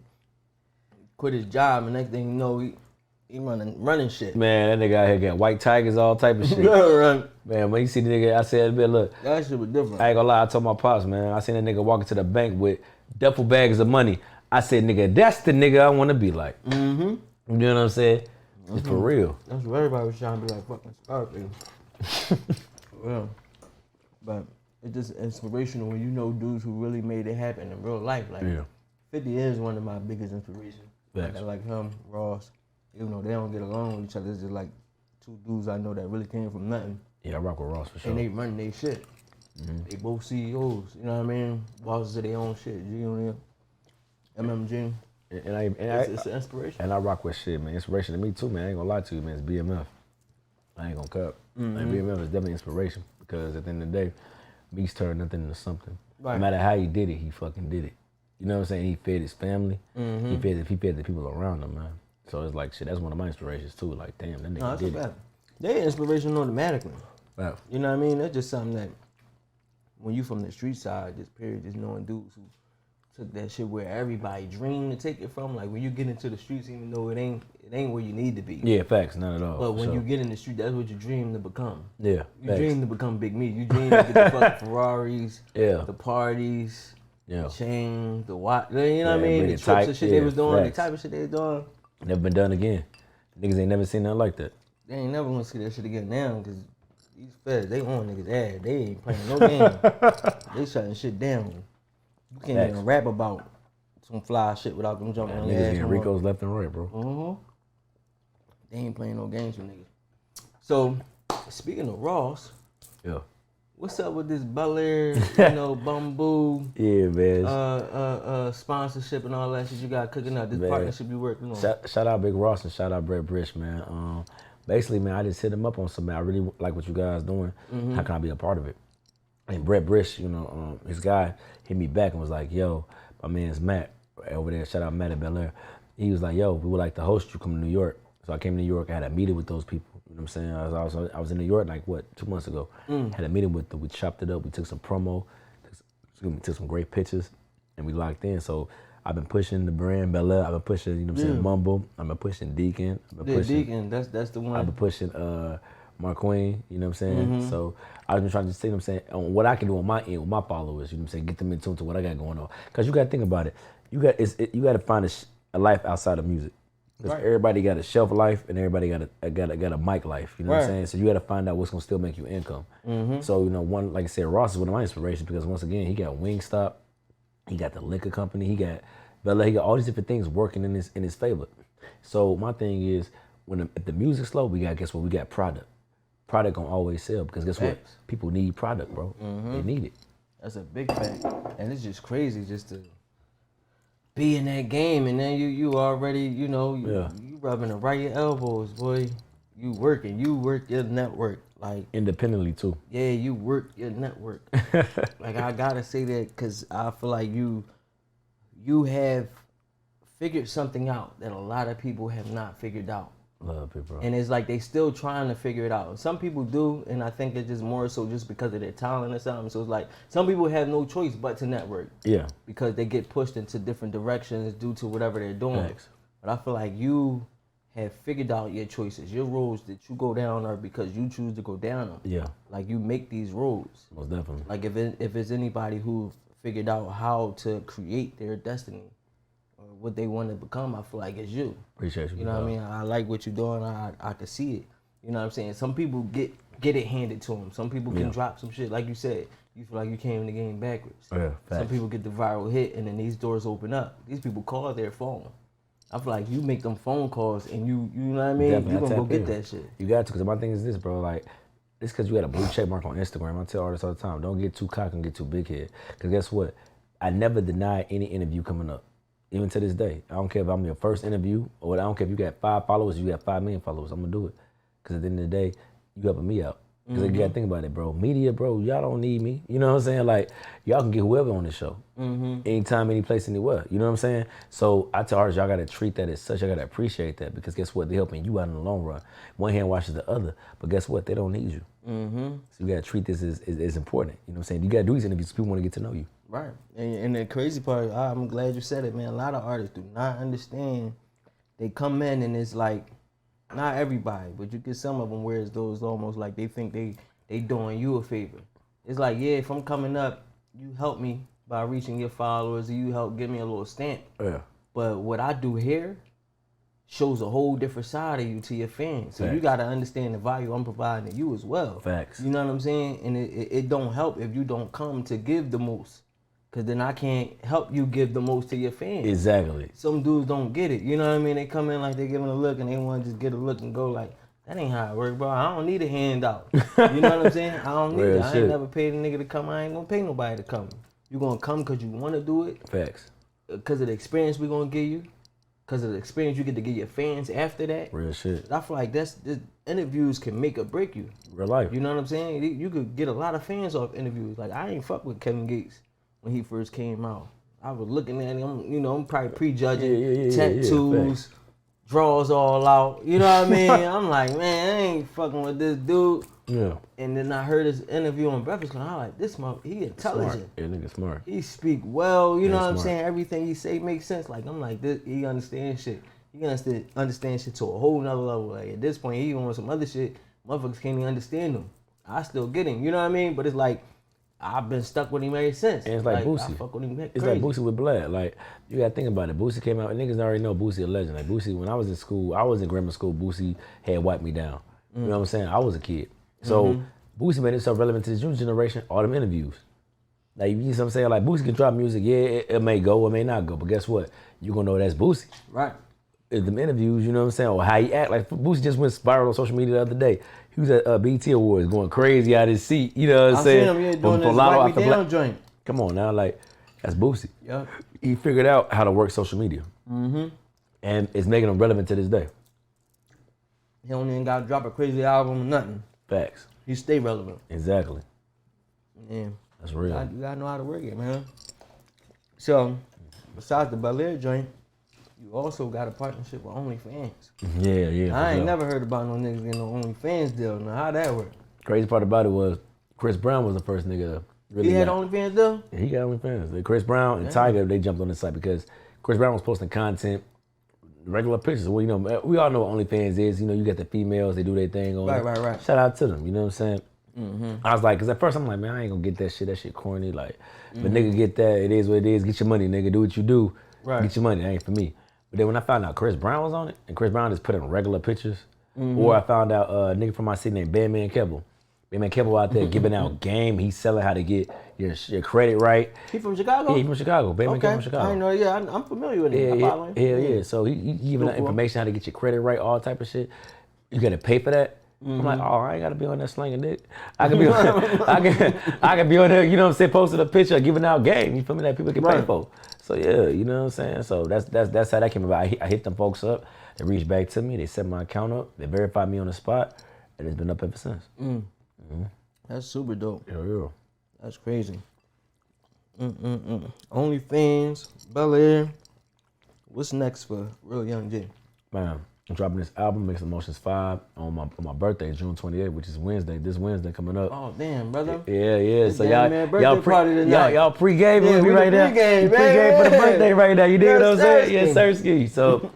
C: quit his job, and next thing you know, he running shit.
D: Man, that nigga out here got white tigers, all type of shit.
C: Right.
D: Man, when you see the nigga, I said, man, look.
C: That shit was different.
D: I ain't gonna lie, I told my pops, man, I seen that nigga walking to the bank with duffel bags of money. I said, nigga, that's the nigga I want to be like. You know what I'm saying? It's for real.
C: That's what everybody was trying to be like, fucking Scarface. Well, but it's just inspirational when you know dudes who really made it happen in real life. Like, 50 is one of my biggest inspirations. Like, I like him, Ross. Even though they don't get along with each other, it's just like two dudes I know that really came from nothing.
D: Yeah, I rock with Ross for sure.
C: And they run their shit. They both CEOs, you know what I mean? Bosses of their own shit. G on them, MMG. It's an inspiration.
D: And I rock with shit, man. Inspiration to me too, man. I ain't gonna lie to you, man. It's BMF. I ain't gonna cut. Like, BMF is definitely inspiration because at the end of the day, Meeks turned nothing into something. Right. No matter how he did it, he fucking did it. You know what I'm saying? He fed his family. He fed the people around him, man. So it's like, shit, that's one of my inspirations too. Like, damn, that nigga did it.
C: They're inspirational automatically.
D: Right.
C: You know what I mean? That's just something that when you from the street side, just knowing dudes who took that shit where everybody dreamed to take it from. Like when you get into the streets, even though it ain't where you need to be.
D: Yeah, facts, not at all.
C: But when you get in the street, that's what you dream to become.
D: Yeah.
C: You dream to become Big Me. You dream to get the fucking Ferraris, the parties, the chains, the watch. You know what I mean? The trips and shit they was doing, the type of shit they was doing.
D: Never been done again. Niggas ain't never seen nothing like that.
C: They ain't never gonna see that shit again now because these feds, they on niggas' ass. They ain't playing no game. They shutting shit down. You can't even rap about some fly shit without them jumping on your ass.
D: Niggas getting Ricos left and right, bro.
C: They ain't playing no games with niggas. So, speaking of Ross, what's up with this Bel Air, Bamboo?
D: Yeah, man.
C: Sponsorship and all that shit you got cooking up. This partnership you working on.
D: Shout out Big Ross and shout out Brett Brish, man. Basically, man, I just hit him up on something. I really like what you guys doing. How can I be a part of it? And Brett Brish, his guy hit me back and was like, yo, my man's Matt over there. Shout out Matt at Bel Air. He was like, yo, we would like to host you come to New York. So I came to New York. I had a meeting with those people. You know what I'm saying? I was in New York 2 months ago. Had a meeting with them. We chopped it up. We took some promo. Took some great pictures, and we locked in. So I've been pushing the brand Bel Air. I've been pushing, Mumble. I've been pushing Deacon.
C: Deacon. That's the one.
D: I've been pushing Mark Queen. You know what I'm saying? So I've been trying to say, on what I can do on my end with my followers. You know what I'm saying? Get them in tune to what I got going on. Cause you got to think about it. You got to find a life outside of music. Because everybody got a shelf life and everybody got a mic life. You know what I'm saying? So you got to find out what's gonna still make you income. So one, like I said, Ross is one of my inspirations because once again he got Wingstop, he got the liquor company, he got Bel Air, he got all these different things working in his favor. So my thing is if the music's slow, we got product. Product gonna always sell because guess what? People need product, bro. They need it.
C: That's a big fact, and it's just crazy just to be in that game, and then you already, you rubbing around your elbows, boy. You work your network. Like
D: independently too.
C: Yeah, you work your network. Like I gotta say that because I feel like you have figured something out that a lot of people have not figured out.
D: Love it, bro.
C: And it's like they still trying to figure it out. Some people do, and I think it's just more so just because of their talent or something. So it's like some people have no choice but to network. Yeah. Because they get pushed into different directions due to whatever they're doing. Thanks. But I feel like you have figured out your choices. Your roads that you go down are because you choose to go down them. Yeah. Like you make these roads. Most definitely. Like if it's anybody who figured out how to create their destiny, or what they want to become, I feel like it's you.
D: Appreciate you.
C: You know what I mean? I like what you're doing. I can see it. You know what I'm saying? Some people get it handed to them. Some people can drop some shit. Like you said, you feel like you came in the game backwards.
D: Yeah,
C: some people get the viral hit, and then these doors open up. These people call their phone. I feel like you make them phone calls, and you know what I mean?
D: Definitely,
C: You gonna go get that shit.
D: You got to, because my thing is this, bro. Like, it's because you got a blue check mark on Instagram. I tell artists all the time, don't get too cocky and get too big head. Because guess what? I never deny any interview coming up. Even to this day. I don't care if I'm your first interview, or I don't care if you got 5 followers, you got 5 million followers. I'm going to do it. Because at the end of the day, you helping me out. Because you got to think about it, bro. Media, bro, y'all don't need me. You know what I'm saying? Like, y'all can get whoever on the show. Anytime, any place, anywhere. You know what I'm saying? So I tell artists, y'all got to treat that as such. Y'all got to appreciate that. Because guess what? They're helping you out in the long run. One hand washes the other. But guess what? They don't need you. So you got to treat this as important. You know what I'm saying? You got to do these interviews so people want to get to know you.
C: Right. And the crazy part, I'm glad you said it, man. A lot of artists do not understand. They come in and it's like, not everybody, but you get some of them where it's those almost like they think they doing you a favor. It's like, yeah, if I'm coming up, you help me by reaching your followers, or you help give me a little stamp.
D: Yeah.
C: But what I do here shows a whole different side of you to your fans. So you got to understand the value I'm providing to you as well.
D: Facts.
C: You know what I'm saying? And it don't help if you don't come to give the most. Because then I can't help you give the most to your fans.
D: Exactly.
C: Some dudes don't get it. You know what I mean? They come in like they giving a look and they want to just get a look and go like, that ain't how it works, bro. I don't need a handout. You know what I'm saying? I don't need it. I ain't never paid a nigga to come. I ain't going to pay nobody to come. You going to come because you want to do it.
D: Facts.
C: Because of the experience we going to give you. Because of the experience you get to give your fans after that.
D: Real shit.
C: I feel like interviews can make or break you.
D: Real life.
C: You know what I'm saying? You could get a lot of fans off interviews. Like, I ain't fuck with Kevin Gates when he first came out. I was looking at him, you know, I'm probably prejudging, tattoos, draws all out. You know what I mean? I'm like, man, I ain't fucking with this dude.
D: Yeah.
C: And then I heard his interview on Breakfast Club. I'm like, this mother, he intelligent.
D: Smart. Yeah, nigga smart.
C: He speak well. You know what I'm
D: smart.
C: saying? Everything he say makes sense. Like, I'm like, this, he understands shit. He can understand shit to a whole nother level. Like, at this point, he on some other shit. Motherfuckers can't even understand him. I still get him. You know what I mean? But it's like, I've been stuck with him ever since.
D: And it's like Boosie.
C: I fuck with him
D: it's like Boosie with Blad. Like, you gotta think about it. Boosie came out, and niggas already know Boosie a legend. Like, Boosie, when I was in school, I was in grammar school, Boosie had wiped me down. You know what I'm saying? I was a kid. So, Boosie made himself relevant to this new generation, all them interviews. Like, you know what I'm saying? Like, Boosie can drop music, yeah, it may go, it may not go, but guess what? You gonna know that's Boosie.
C: Right.
D: In them interviews, you know what I'm saying? Or how he act. Like, Boosie just went spiral on social media the other day. He was at BET Awards going crazy out of his seat. You know what I'm saying?
C: I seen him doing this Wipe Me Down joint.
D: Come on now, like, that's Boosie.
C: Yep.
D: He figured out how to work social media. And it's making him relevant to this day.
C: He don't even got to drop a crazy album or nothing.
D: Facts.
C: He stay relevant.
D: Exactly.
C: Yeah.
D: That's real.
C: You gotta know how to work it, man. So, besides the Bel Air joint, you also got a partnership with OnlyFans.
D: Yeah.
C: I ain't never heard about no niggas getting no OnlyFans deal. Now, how that work?
D: Crazy part about it was Chris Brown was the first nigga to really
C: He had OnlyFans deal?
D: Yeah, he got OnlyFans. Chris Brown and Tiger, they jumped on the site because Chris Brown was posting content, regular pictures. Well, you know, we all know what OnlyFans is. You know, you got the females, they do their thing on it.
C: Right.
D: Shout out to them, you know what I'm saying? I was like, because at first I'm like, man, I ain't gonna get that shit corny. Like, but nigga get that, it is what it is. Get your money, nigga. Do what you do.
C: Right.
D: Get your money, that ain't for me. But then when I found out Chris Brown was on it, and Chris Brown just put in regular pictures, or I found out a nigga from my city named Bandman Keble. Bandman Keble out there giving out game. He's selling how to get your credit right.
C: He from Chicago?
D: Yeah, he from Chicago. Bandman Keble from Chicago.
C: I know, yeah, I'm familiar with him.
D: Yeah. So he giving out information how to get your credit right, all type of shit. You gotta pay for that. I'm like, oh, I ain't gotta be on that slinging dick. I can be on I can be on there, you know what I'm saying, posting a picture, giving out game, you feel me, that people can pay for. So yeah, you know what I'm saying? So that's how that came about. I hit them folks up, they reached back to me, they set my account up, they verified me on the spot, and it's been up ever since.
C: That's super dope.
D: Yeah.
C: That's crazy. OnlyFans, Bel Air. What's next for Real Young J?
D: Man, I'm dropping this album, Mixed Emotions 5, on my birthday, June 28th, which is Wednesday. This Wednesday coming up.
C: Oh damn, brother.
D: Yeah. So
C: y'all
D: pre-game with me right now.
C: Pre-game
D: for the birthday right now. You dig what I'm saying?
C: Yes,
D: Yes, Sirski. So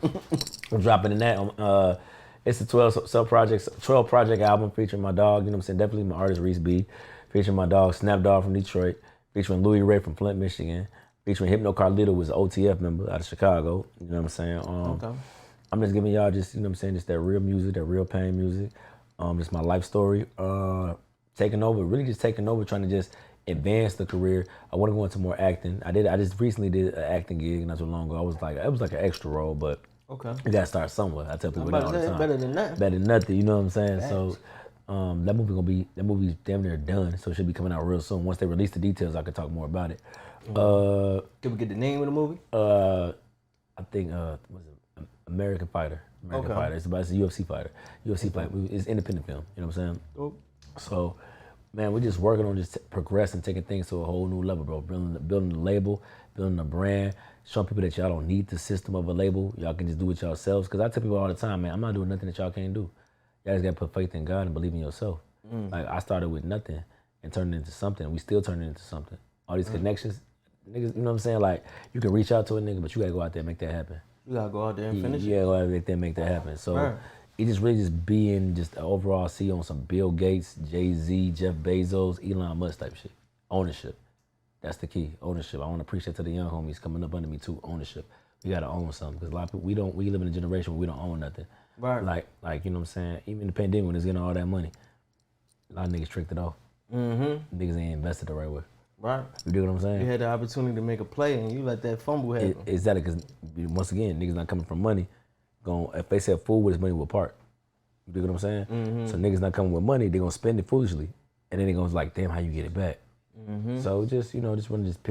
D: I'm dropping in that. It's a 12 project album featuring my dog. You know what I'm saying? Definitely my artist Reese B, featuring my dog Snap Dog from Detroit, featuring Louis Ray from Flint, Michigan. featuring Hypno Carlito, was an OTF member out of Chicago. You know what I'm saying?
C: Okay.
D: I'm just giving y'all just, you know what I'm saying, just that real music, that real pain music. Just my life story. Taking over, trying to just advance the career. I want to go into more acting. I just recently did an acting gig not too long ago. It was like an extra role, but
C: Okay.
D: you gotta start somewhere. I tell people that all the time.
C: Better than nothing.
D: Better than nothing, you know what I'm saying?
C: Thanks.
D: So that movie's damn near done, so it should be coming out real soon. Once they release the details, I could talk more about it.
C: Can we get the name of the movie?
D: I think was it American Fighter. American Fighter. It's a UFC fighter. UFC fighter. It's independent film. You know what I'm saying?
C: Oh.
D: So, man, we're just working on just progressing, taking things to a whole new level, bro. Building the label, building the brand, showing people that y'all don't need the system of a label. Y'all can just do it yourselves. Because I tell people all the time, man, I'm not doing nothing that y'all can't do. Y'all just got to put faith in God and believe in yourself. Like, I started with nothing and turned it into something. We still turning it into something. All these connections, niggas, you know what I'm saying? Like, you can reach out to a nigga, but you got to go out there and make that happen.
C: You got to go out there and finish it.
D: Yeah, go out there and make that happen. So, it just really just being just an overall CEO on some Bill Gates, Jay-Z, Jeff Bezos, Elon Musk type shit. Ownership. That's the key. Ownership. I want to preach that to the young homies coming up under me too. Ownership. We gotta own something because a lot of people we live in a generation where we don't own nothing.
C: Right.
D: Like you know what I'm saying. Even in the pandemic when it's getting all that money, a lot of niggas tricked it off. Mm-hmm. Niggas ain't invested the right way.
C: Right.
D: You dig what I'm saying?
C: You had the opportunity to make a play and you let that fumble happen.
D: Exactly, because once again, niggas not coming from money. If they say a fool with his money will part. You dig what I'm saying? Mm-hmm. So niggas not coming with money, they gonna spend it foolishly, and then they gonna like, damn, how you get it back? Mm-hmm. So just want to just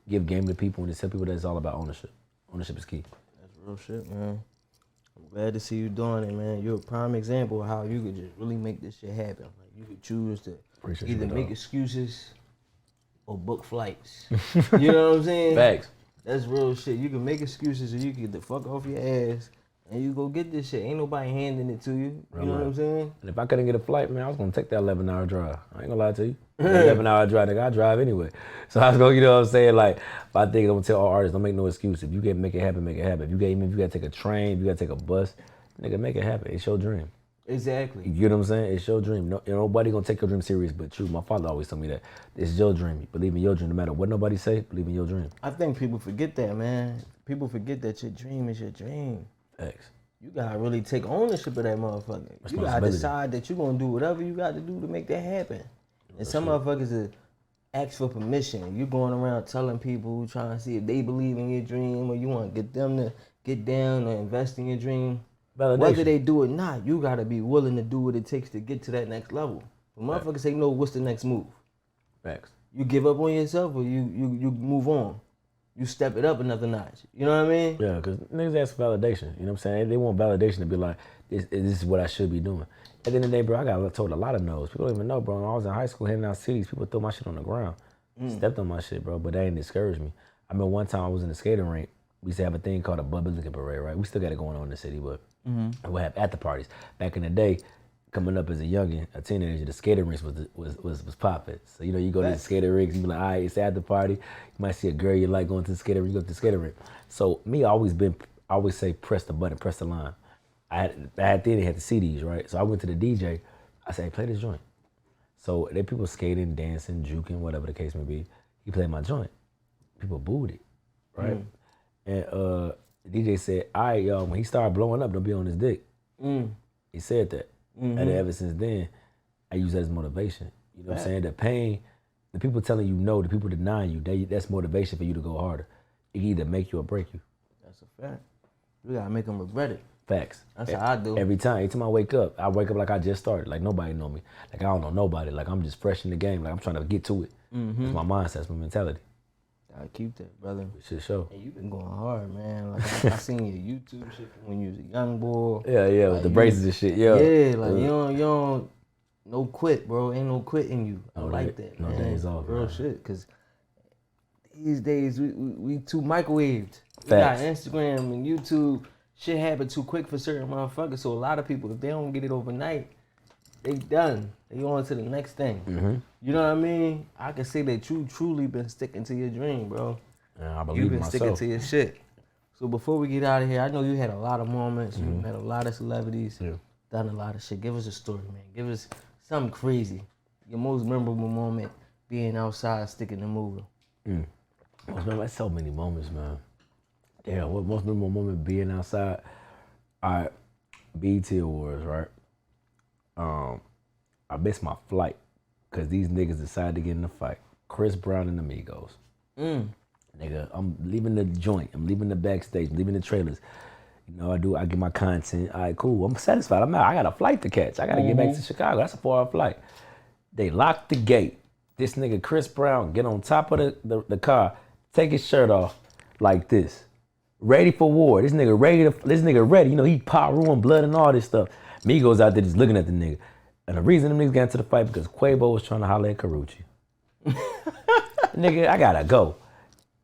D: give game to people and just tell people that it's all about ownership. Ownership is key.
C: That's real shit, man. I'm glad to see you doing it, man. You're a prime example of how you could just really make this shit happen. Like you could choose to either make excuses or book flights. You know what I'm saying?
D: Facts.
C: That's real shit. You can make excuses or you can get the fuck off your ass and you go get this shit. Ain't nobody handing it to you. You know what I'm saying?
D: And if I couldn't get a flight, man, I was gonna take that 11-hour drive. I ain't gonna lie to you. 11-hour drive, nigga, I drive anyway. So I was gonna, you know what I'm saying? Like, if I think I'm gonna tell all artists, don't make no excuse. If you can make it happen, make it happen. If you gotta take a train, if you gotta take a bus, nigga, make it happen. It's your dream.
C: Exactly.
D: You know what I'm saying? It's your dream. Nobody gonna take your dream serious but you. My father always told me that. It's your dream. You believe in your dream. No matter what nobody say, believe in your dream.
C: I think people forget that, man. People forget that your dream is your dream.
D: Thanks.
C: You gotta really take ownership of that motherfucker. You gotta decide that you're gonna do whatever you got to do to make that happen. And some motherfuckers ask for permission. You going around telling people, trying to see if they believe in your dream or you want to get them to get down or invest in your dream.
D: Validation.
C: Whether they do it or not, you gotta be willing to do what it takes to get to that next level. When motherfuckers say no, what's the next move?
D: Facts.
C: You give up on yourself or you move on. You step it up another notch. You know what I mean?
D: Yeah, because niggas ask for validation. You know what I'm saying? They want validation to be like, this is what I should be doing. At the end of the day, bro, I got told a lot of no's. People don't even know, bro. When I was in high school handing out CDs, people threw my shit on the ground. Stepped on my shit, bro, but that ain't discouraged me. I remember one time I was in the skating rink. We used to have a thing called a Republican Parade, right? We still got it going on in the city, but we'll have at the parties. Back in the day, coming up as a youngin', a teenager, the skating rinks was popping. So, you know, you go to the skating rinks, you be like, all right, it's at the party. You might see a girl you like going to the skating rink, you go to the skating rink. So, me, I always say, press the button, press the line. I had the CDs, right? So, I went to the DJ. I said, hey, play this joint. So, there people skating, dancing, juking, whatever the case may be. He played my joint. People booed it, right? And the DJ said, all right, y'all, when he started blowing up, don't be on his dick. He said that. And ever since then, I use that as motivation. You know what I'm saying? The pain, the people telling you no, the people denying you, that's motivation for you to go harder. It can either make you or break you.
C: That's a fact. You gotta make them regret it.
D: Facts.
C: That's how I do.
D: Every time I wake up like I just started. Like nobody know me. Like I don't know nobody. Like I'm just fresh in the game. Like I'm trying to get to it. That's my mindset, that's my mentality.
C: Gotta keep that, brother.
D: It should show.
C: And you've been going hard, man. Like I seen your YouTube shit from when you was a young boy.
D: Yeah, like with the braces and shit. Yeah,
C: like you don't no quit, bro. Ain't no quit in you. I like that, man.
D: No days off,
C: real shit. Cause these days we too microwaved.
D: Facts.
C: We got Instagram and YouTube. Shit happen too quick for certain motherfuckers. So a lot of people, if they don't get it overnight, they done. They on to the next thing. You know what I mean? I can say that you truly been sticking to your dream, bro.
D: Yeah, I believe
C: You've been
D: myself.
C: sticking to your shit. So before we get out of here, I know you had a lot of moments. You met a lot of celebrities. Done a lot of shit. Give us a story, man. Give us something crazy. Your most memorable moment being outside, sticking and moving.
D: That's so many moments, man. Damn, what most memorable moment being outside? All right, BET Awards, right? I missed my flight because these niggas decided to get in a fight. Chris Brown and Amigos. Nigga, I'm leaving the joint. I'm leaving the backstage. I'm leaving the trailers. You know, I get my content. All right, cool. I'm satisfied. I'm out. I got a flight to catch. I got to get back to Chicago. That's a 4-hour flight. They locked the gate. This nigga Chris Brown get on top of the car, take his shirt off like this. Ready for war. This nigga ready. You know, he Paru and blood and all this stuff. Migos out there just looking at the nigga. And the reason them niggas got into the fight because Quavo was trying to holler at Karuchi. Nigga, I gotta go.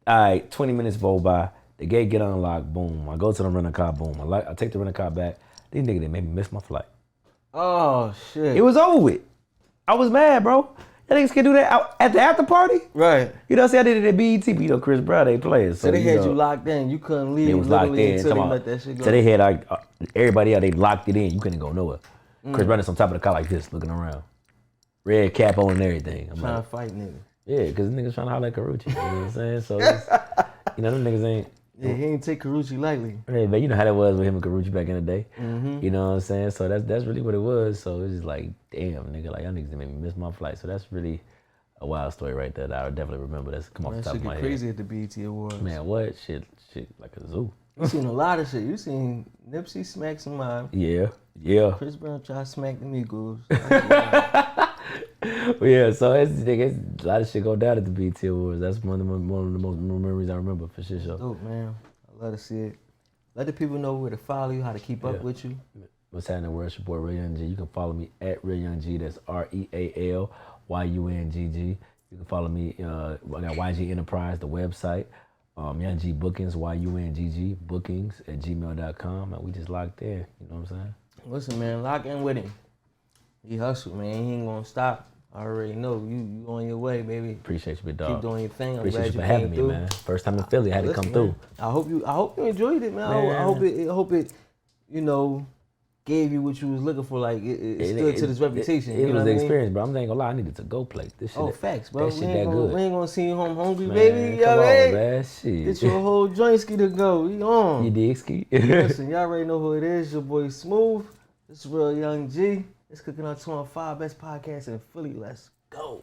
D: All right, 20 minutes roll by. The gate get unlocked, boom. I go to the rental car, boom. I take the rental car back. These niggas, they made me miss my flight.
C: Oh, shit.
D: It was over with. I was mad, bro. Y'all niggas can do that at the after party?
C: Right.
D: You know what I'm saying? I did it at BET, but you know, Chris Brown, they players.
C: So they had you locked in. You couldn't leave.
D: It was locked in.
C: Until they let that shit go.
D: So they had everybody else, they locked it in. You couldn't go nowhere. Chris Brown is on top of the car like this, looking around. Red cap on and everything. I'm
C: trying
D: like,
C: to fight niggas.
D: Yeah, because niggas trying to holler at Karuchi. You know what I'm saying? So, you know, them niggas ain't.
C: Yeah, he ain't take Karuchi lightly.
D: Hey, but you know how that was with him and Karuchi back in the day. You know what I'm saying? So that's really what it was. So it's just like, damn, nigga, like y'all niggas made me miss my flight. So that's really a wild story right there that I would definitely remember. That's come off the top of my head.
C: Crazy at the BET Awards.
D: Man, what? Shit like a zoo.
C: You seen a lot of shit. You seen Nipsey smack some mom.
D: Yeah.
C: Chris Brown try to smack the Migos.
D: Yeah, so it's a lot of shit go down at the BET Awards. That's one of the most memories I remember for sure.
C: Dope, man. I love to see it. Let the people know where to follow you, how to keep up with you.
D: What's happening, world? It's your boy Real Young G. You can follow me at Real Young G. That's RealYungGG. You can follow me. I got YG Enterprise, the website. Young G Bookings, YUNGG Bookings at gmail.com. And we just locked in. You know what I'm saying?
C: Listen, man, lock in with him. He hustle, man. He ain't gonna stop. I already know you on your way, baby.
D: Appreciate you, big dog.
C: Keep doing your thing. I'm
D: Appreciate
C: glad
D: you for
C: came
D: having me,
C: through.
D: man. First time in Philly, I had to come through.
C: I hope you enjoyed it, man. I hope it, you know, gave you what you was looking for. Like it stood to this reputation.
D: It was the experience, bro. I'm not gonna lie, I needed to go plate. This shit.
C: Oh, facts, bro.
D: That shit that good.
C: We ain't gonna see you home hungry,
D: Man,
C: baby.
D: come on,
C: Hey,
D: man. Shit.
C: get you a whole joint ski to go. We on.
D: You dig ski?
C: Listen, y'all already know who it is. Your boy Smooth. This is Real Young G. It's Cooking Up 215, best podcast in Philly. Let's go.